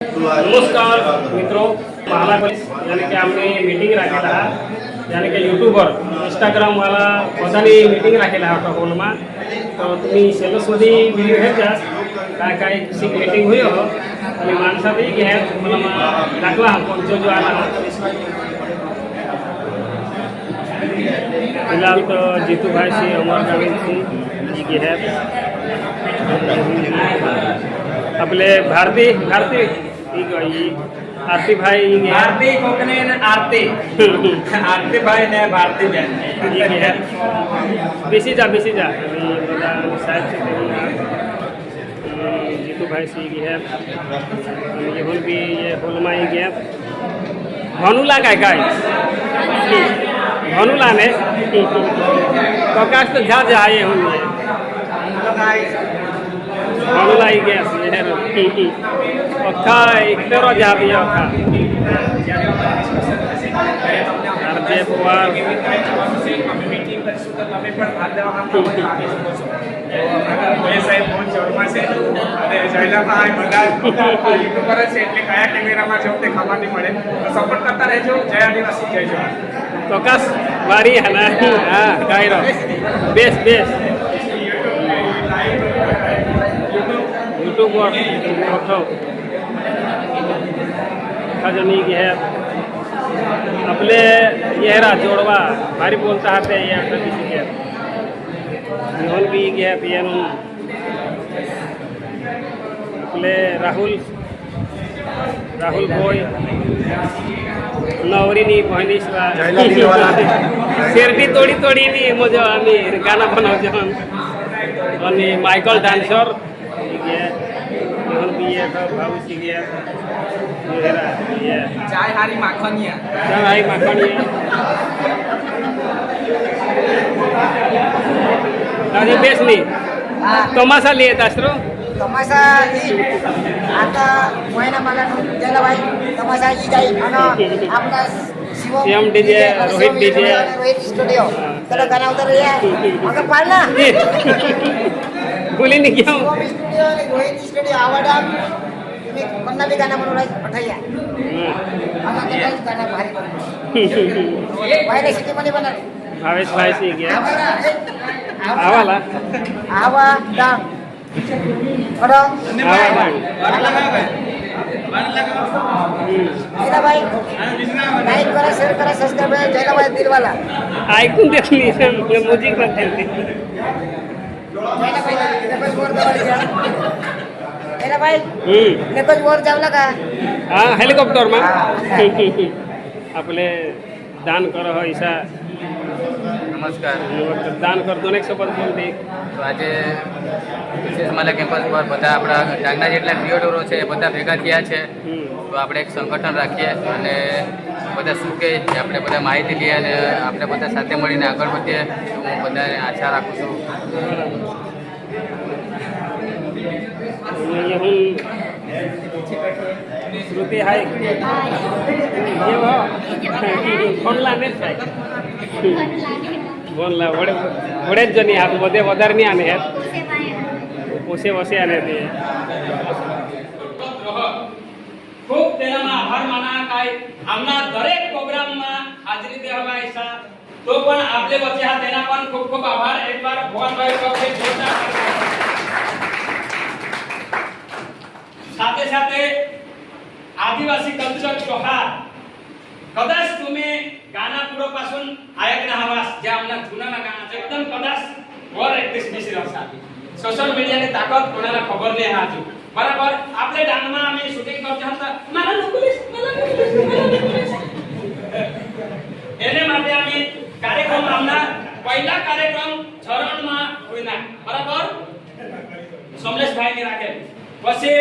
नमस्कार मित्रों, यानी कि हमने मीटिंग रखेला यानी कि यूट्यूबर इंस्टाग्राम वाला बधानी मीटिंग रखेला टोल में तो तुम्ही सेल्समध्ये व्हिडिओ घ्यायचा काय काय किसी मीटिंग हुई हो आणि माणसातही घ्या मला दाखला आपण जो आला फिलहाल तो जीतू भाई से अमर गाविन थी है आपले भारती आरती भाई आरती कोकणे आरती आरती भाई ने भारती बहन बेसी जा अभी बता शायद से जीतू भाई सी की है ये होल भी ये होलमा ही गया भानुला काय भानुला ने प्रकाश तो झा आए होंगे भानुला ही गया अखा एक तरह जा दिया अखा आरती पवार सपोर्ट करता रहेजो जय आदिवासी जय जवान प्रकाश वारी है ना हाँ गाय बेस यूट्यूब खजनी की है आपले येरा जोड़वा भारी बोलता है ये मोहन भी गया पियानो आपले राहुल बॉय नवरीनी बहिणी शेरडी तोडी नी मजा आम्ही गाना बनावतो आणि मायकल डान्सर मोहन भी है भाऊ सी गया चाय हारी माखनिया अरे बेस नहीं तमाशा लिए तास्त्रो तमाशा आता महिना मला त्याला भाई तमाशा ही जाईल आणि आपला शिवम डीजे रोहित स्टुडिओ त्याला गाणं उतर या मग पाळना बोली नहीं क्या शिवम स्टुडिओ रोहित स्टुडिओ आवडा तुम्ही कोणता बी गाणं म्हणून पठाया आता त्याला गाणं भारी बनव बाहेर सिटी मध्ये बनव भावेश भाई से गया आवाला आवा डांग कडो जयला भाई लाईक करा शेअर करा सबस्क्राइब करा जयला भाई दिलवाला ऐकून देत नाही म्युझिक जयला भाई लेकोच वर जावला का हा हेलिकॉप्टर में आपले दान कर ईशा नमस्कार दान कर दोने सोबत बोलते તો આજે વિશેષમાલા કેમ્પસ પર બધા આપણા ડાંગના જેટલા ક્રિએટરો છે એ બધા ભેગા થયા છે તો આપણે એક સંગઠન રાખીએ અને બધા શું કહે છે આપણે બધા માહિતી લઈએ અને આપણે બધા સાથે મળીને આગળ વધીએ હું બધાને આશા રાખું છું श्रुति हाय ये वो फोन लाने फोन ला वडेच जणी हात मध्ये वदार नाही आले आहेत ओसे वसे आले ते खूप તેનામાં આભાર માના કાય આમના દરેક પ્રોગ્રામમાં હાજરી દેવા ઈશા તો પણ આપલે વચ્ચે હા તેના પણ ખૂબ ખૂબ આભાર એકવાર ભગવાનભાઈ પાસે જોરદાર સાથે સાથે आदिवासी कल्चर त्योहार कदाच तुम्ही गानापुरा पासून ऐकना हवास जे आमना जुनाना गाना एकदम कदाच वर एकतीस दिवशी राहतात सोशल मीडियाने ताकद कोणाला खबर नाही हा अजून बरोबर आपले डांगमा आम्ही शूटिंग करतो होता मला नकुलीस એને માટે આમી કાર્યક્રમ આમના પહેલા કાર્યક્રમ ચરણમાં હોઈના બરાબર સમલેશ ભાઈ ની રાખે પછી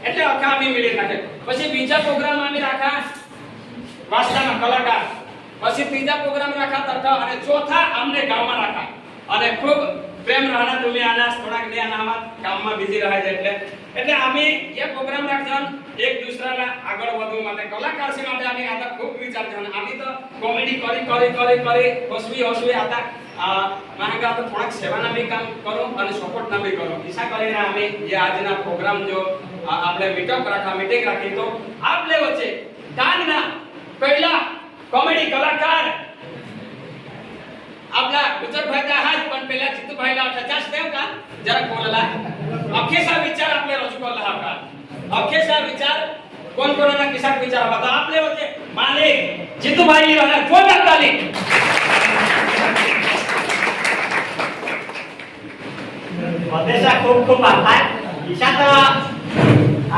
એટલે આખા અમે મિલી નાખે પછી બીજા પ્રોગ્રામ અમે રાખા વાસ્તાના કલાકાર પછી ત્રીજા પ્રોગ્રામ રાખા તરખા અને ચોથા અમને ગામમાં રાખા અને ખૂબ પ્રેમ રહના તમે આના થોડાક ને આનામાં કામમાં બીજી રહે છે એટલે અમે એ પ્રોગ્રામ રાખજન એક દુસરાના આગળ વધુ માટે કલાકાર છે માટે અમે આતા ખૂબ વિચારજન આમી તો કોમેડી કરી હસવી આતા महागा तो थोड़ा सेवाना भी काम करो और सपोर्ट ना भी करो ऐसा કરીને અમે જે આજના પ્રોગ્રામ જો આપણે મીટિંગ રાખી તો આપલે વચ્ચે ડાંગના પહેલા કોમેડી કલાકાર आपला गुजरभाई हात पण पहिला चित्तूभाई ला 50 देव का जरा बोलला अखेसा विचार आपले रजू करला का अखेसा विचार कोण कोणाला किसान विचार होता आपले होते मालिक चित्तूभाई राणा जोरदार ताली मध्येचा खूप खूप आभार ईशात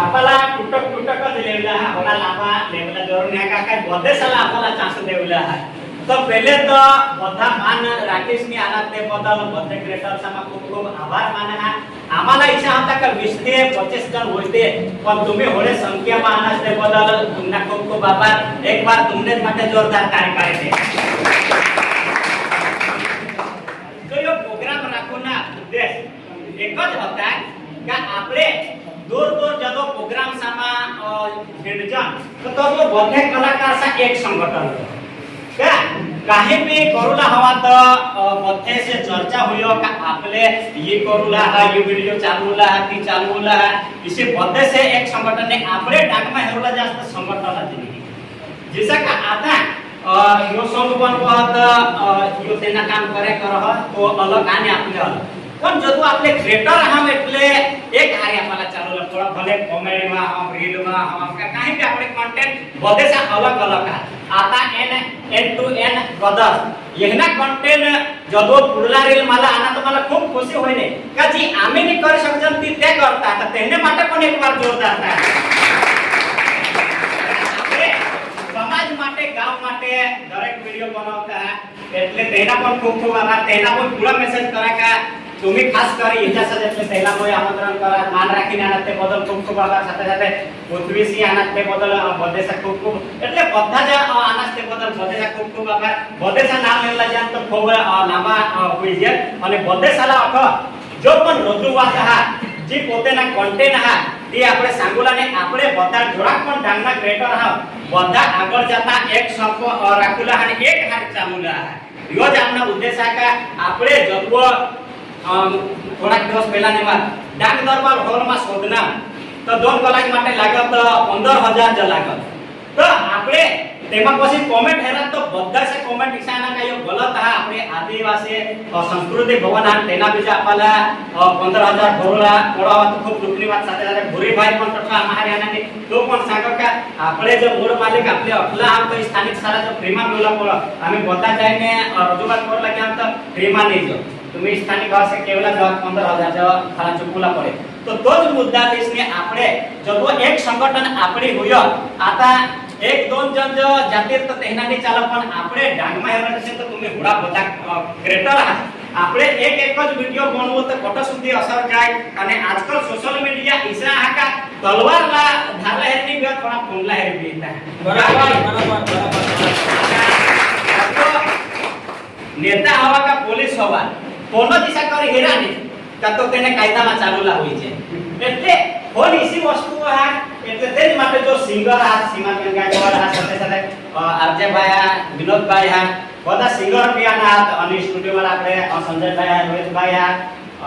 आपला कुटक दिलेला होला लाभा लेवला जरूर न्या का काय मध्येसाला आपला चान्स देवला आहे तो पहिले तो બધા માન રાકેશની આના તે બદલ બધે ક્રિએટર્સમાં ખૂબ ખૂબ આભાર માનના आम्हाला इच्छा होता का 20 ते 25 जण होते पण तुम्ही होळे संख्याમાં આના તે બદલ तुमना खूप खूप आभार एक बार तुमने માટે જોરદાર તાળી પાડી દે તો यो પ્રોગ્રામ રાખોના ઉદ્દેશ એક જ હતા કે આપણે दूर जदो प्रोग्राम सामा हिडजन तो બધે કલાકાર સા એક સંગઠન क्या काही भी करूला हवा तो मध्ये से चर्चा हुयो का आपले ये करूला हा ये वीडियो चालूला हा ती चालूला हा इसे मध्ये से एक संगठन ने आपले डागमा हेरुला जास्त संगठन दिली जैसा का आता यो सॉन्ग पण बहुत यो तेना काम करे करह तो अलग आने आपले अलग पण जदू आपले क्रिएटर हम એટલે એક હારી आपला चालूला थोड़ा भले कॉमेडी में हम रील में हम काही भी आपले कंटेंट मध्ये से अलग अलग है आता एन टू एन ब्रदर्स येना कंटेंट जदो पुढला रील मला आना तो मला खूप खुशी होईने का जी आम्ही नाही करू शकजन ती ते करता तर तेने માટે पण एक बार जोरदार થાય સમાજ માટે ગામ માટે દરેક વિડિયો બનાવતા એટલે તેના પણ ખૂબ ખૂબ આભાર તેના પણ પૂરા મેસેજ કરા का तुम्ही खास કરી इजाजत એટલે પહેલા કોઈ આમંત્રણ કરા માન રાખીને આના તે બદલ ખૂબ ખૂબ આભાર સાથે સાથે પૃથ્વીસિંહ આના તે બદલ બદેસા ખૂબ ખૂબ એટલે બધા જ આના તે બદલ બદેસા ખૂબ ખૂબ આભાર બદેસા નામ લેલા જાન તો ખૂબ લાંબા હોઈ છે અને બદેસાલા અખ જો પણ રજૂઆત હા જે પોતેના કન્ટેન્ટ હા તે આપણે સાંગોલાને આપણે બધા જોડાક પણ ડાંગના ક્રિએટર હા બધા આગળ જતા એક સંપ રાખુલા અને એક હાથ ચાલુલા યો જ આપના ઉદ્દેશ આ કે આપણે જગવો થોડાક દિવસ પહેલાની વાત ડાંગ દરબાર હોલમાં શોધના તો 2 કલાક માટે લાગત 15000 જ લાગત તો આપણે તેમાં પછી કોમેન્ટ હેરા તો બધા છે કોમેન્ટ ઈશાના કાયો ગલત હા આપણે આદિવાસી સંસ્કૃતિ ભવન આ તેના બીજા આપલા 15000 ભરોલા મોડાવા તો ખૂબ દુખની વાત સાથે સાથે ભુરીભાઈ પણ તથા અમારી આનાની તો પણ સાગર કે આપણે જો મૂળ માલિક આપણે અટલા આમ તો સ્થાનિક સારા જો પ્રેમા બોલા પડો અમે બધા જઈને રજૂઆત કરવા લાગ્યા તો પ્રેમા નહીં જો तुम्ही स्थानिक भाषा केवला 15000 जो खाला चुकूला पडे तो ज मुद्दा देशने આપણે जब एक संगठन આપણી હોયો आता एक दोन जण जो जातीर तर तेहनाने चाला पण આપણે ડાંગમાં હેરણ છે તો तुम्ही हुडा બધા ક્રિએટર આપણે એક જ વિડિયો બનાવો તો કટ સુધી અસર જાય અને આજકાલ સોશિયલ મીડિયા ઈસા આકા તલવારના ધારલા હેરની બે થોડા ફોનલા હેરી બેતા બરાબર नेता हवा का पुलिस हवा कोनो दिशा कर हेराने का तो તેને કાયદામાં ચાલુલા હોય છે એટલે ફોન ઈસી વસ્તુ આ એટલે તે માટે જો સિંગર આ સીમાબેન ગાયકવાડ આ સાથે સાથે આરજે ભાઈ આ વિનોદ ભાઈ આ બધા સિંગર પિયાના અને સ્ટુડિયો વાળા આપણે સંજય ભાઈ આ રોહિત ભાઈ આ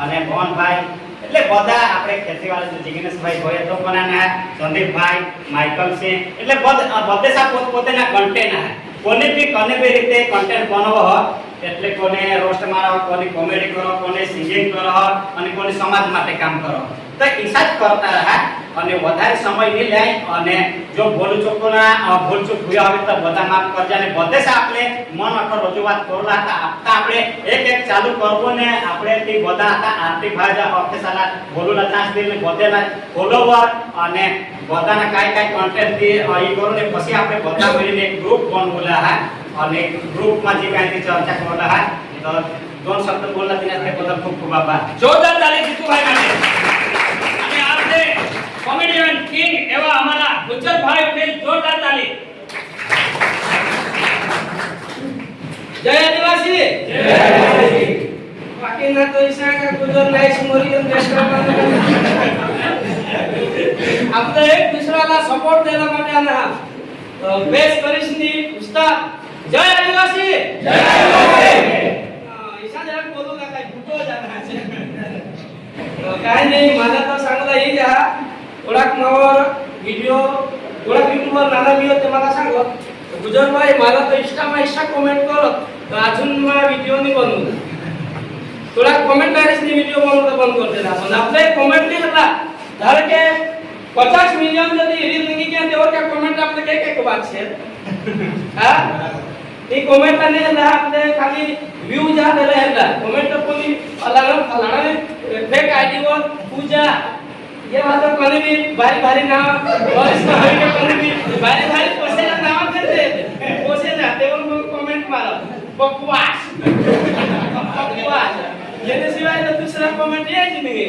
અને ભવન ભાઈ એટલે બધા આપણે ખેતીવાળા જે જિગ્નેશ ભાઈ હોય તો પણ સંદીપ ભાઈ માઈકલ છે એટલે બધા પોતપોતાના કન્ટેન્ટ આ કોને બી રીતે કન્ટેન્ટ બનાવો એટલે કોને રોસ્ટ મારો કોને કોમેડી કરો કોને સિંગિંગ કરો અને કોને સમાજ માટે કામ કરો તો ઈસા જ કરતા રહા અને વધારે સમય નહીં લે અને જો ભૂલચૂકોના ભૂલચૂક હોય હવે તો બધા માફ કરજો અને બધે આપણે મન અઠર રજૂઆત કરલા હતા આપતા આપણે એક એક ચાલુ કરવો ને આપણે તે બધા હતા આર્થિક ભાજા ઓફિસના બોલુલા ચાન્સ દઈને બધેના ફોલોવર અને બધાના કાઈ કન્ટેન્ટ થી ઈ કરો ને પછી આપણે બધા મળીને એક ગ્રુપ બનાવલા હા અને ગ્રુપમાં જે કાંઈ ચર્ચા કરલા હા તો दोन शब्द बोलला तिने बदल खूप खूप आभार जोरदार ताली જીતુભાઈ માટે અને આપણે કોમેડિયન કિંગ એવા અમારા ગુજરભાઈ ઉકેલ જોરદાર તાલી જય આદિવાસી જય આદિવાસી બાકી ના તો ઈશા का गुजर लाइस मोरियन रेस्टोरंट આપણે એક दूसराला सपोर्ट देला માટે આના બેસ કરિશની ઉસ્તાદ જય આદિવાસી જય આદિવાસી बोलू का काय फुटो जाणार काय नाही मला तर सांगला येईल थोडाक मावर व्हिडिओ थोडाक युट्यूबवर नाना व्हिडिओ ते मला सांगलो गुजर भाई मला तर इष्टा कमेंट करत तर अजून मला व्हिडिओ नाही बनवू थोड़ा कमेंट डायरेक्ट नहीं वीडियो बनाना बंद कर देना अपन आपले कमेंट नहीं करना धर के 50 मिलियन यदि रील नहीं किया तो और क्या कमेंट आपने के बात है हां ये कमेंट नहीं ना आपने खाली व्यू जा दे रहे हैं कमेंट कोनी फलाना फेक आईडी वो पूजा ये बात कोनी भी भारी भारी नाम और इसका हर कोनी भी भारी भारी पैसे का नाम देते पैसे जाते वो कमेंट मारो बकवास बकवास येने सिवाय तो दूसरा कमेंट यायची नाही